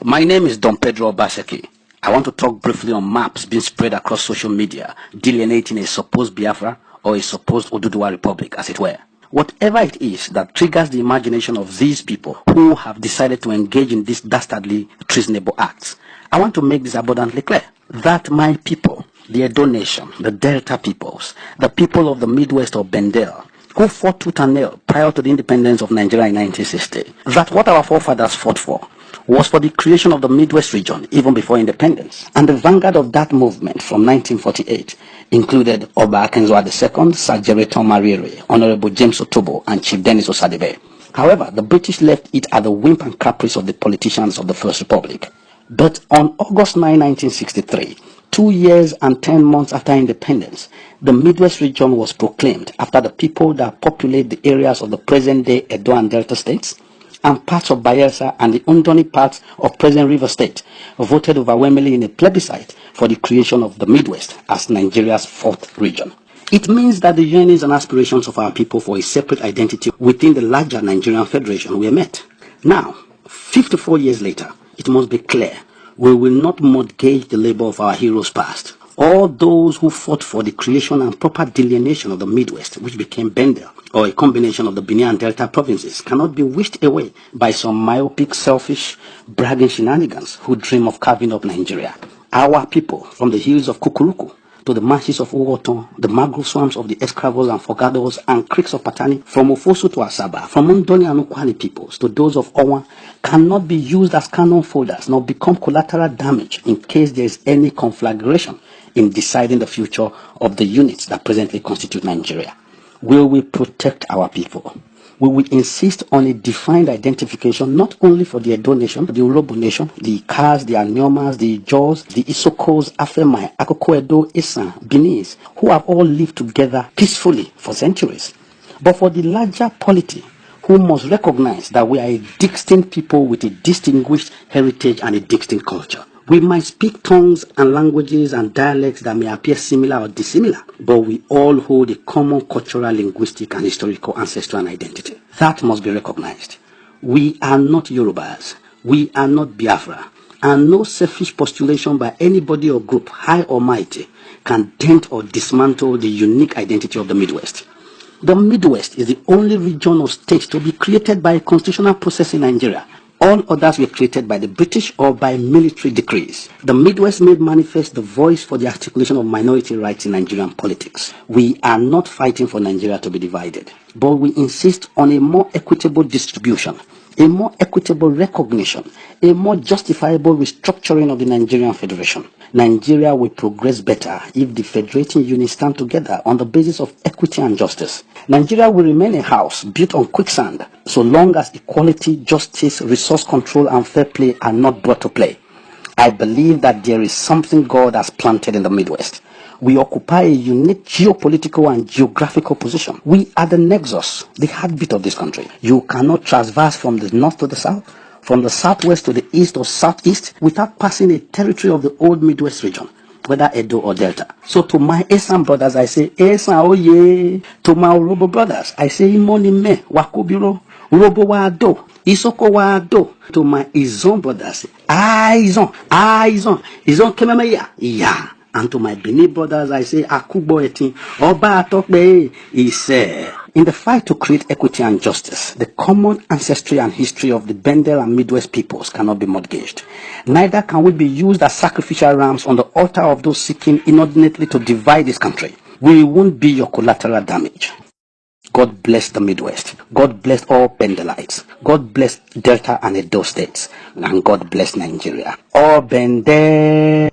My name is Don Pedro OBASEKI. I want to talk briefly on maps being spread across social media, delineating a supposed Biafra or a supposed ODUDUWA republic, as it were. Whatever it is that triggers the imagination of these people who have decided to engage in these dastardly, treasonable acts, I want to make this abundantly clear, that my people, the Edo Nation, the Delta peoples, the people of the Midwest of Bendel, who fought tooth and nail prior to the independence of Nigeria in 1960, that what our forefathers fought for was for the creation of the Midwest region even before independence. And the vanguard of that movement from 1948 included Oba Akinzwa II, Sir Jerry Mariri, Honorable James Otobo, and Chief Dennis Osadebe. However, the British left it at the whim and caprice of the politicians of the First Republic. But on August 9, 1963, 2 years and 10 months after independence, the Midwest region was proclaimed after the people that populate the areas of the present-day Edo and Delta states and parts of Bayelsa and the Undoni parts of present River State voted overwhelmingly in a plebiscite for the creation of the Midwest as Nigeria's fourth region. It means that the yearnings and aspirations of our people for a separate identity within the larger Nigerian Federation were met. Now, 54 years later, it must be clear we will not mortgage the labor of our heroes past. All those who fought for the creation and proper delineation of the Midwest, which became Bendel, or a combination of the Benin and Delta provinces, cannot be wished away by some myopic, selfish, bragging shenanigans who dream of carving up Nigeria. Our people, from the hills of Kukuruku to the marshes of Uwoton, the mangrove swamps of the Escravos and Fogados and creeks of Patani, from Ofosu to Asaba, from Undoni and Ukwali peoples to those of Owa, cannot be used as cannon folders nor become collateral damage in case there is any conflagration in deciding the future of the units that presently constitute Nigeria. Will we protect our people? Will we insist on a defined identification not only for the Edo Nation, the Urobo Nation, the Ikas, the Anyomas, the Jaws, the Isokos, Afemai, Akoko Edo, Isan, Benis, who have all lived together peacefully for centuries, but for the larger polity, who must recognize that we are a distinct people with a distinguished heritage and a distinct culture. We might speak tongues and languages and dialects that may appear similar or dissimilar, but we all hold a common cultural, linguistic, and historical ancestry and identity. That must be recognized. We are not Yorubas. We are not Biafra. And no selfish postulation by anybody or group, high or mighty, can dent or dismantle the unique identity of the Midwest. The Midwest is the only region or state to be created by a constitutional process in Nigeria. All others were created by the British or by military decrees. The Midwest made manifest the voice for the articulation of minority rights in Nigerian politics. We are not fighting for Nigeria to be divided, but we insist on a more equitable distribution, a more equitable recognition, a more justifiable restructuring of the Nigerian Federation. Nigeria will progress better if the federating units stand together on the basis of equity and justice. Nigeria will remain a house built on quicksand so long as equality, justice, resource control, and fair play are not brought to play. I believe that there is something God has planted in the Midwest. We occupy a unique geopolitical and geographical position. We are the nexus, the heartbeat of this country. You cannot traverse from the north to the south, from the southwest to the east or southeast without passing a territory of the old Midwest region, whether Edo or Delta. So to my Esan brothers, I say, Esan oye. To my Urobo brothers, I say, Imoni me, Wakobiro, Urobo wa do, Isoko wa do. To my Izon brothers, Izon, Izon kememe ya. And to my Bini brothers, I say, Akubo eti, Oba atokbe, Ise. In the fight to create equity and justice, the common ancestry and history of the Bendel and Midwest peoples cannot be mortgaged. Neither can we be used as sacrificial rams on the altar of those seeking inordinately to divide this country. We won't be your collateral damage. God bless the Midwest. God bless all Bendelites. God bless Delta and Edo states. And God bless Nigeria. All Bendel.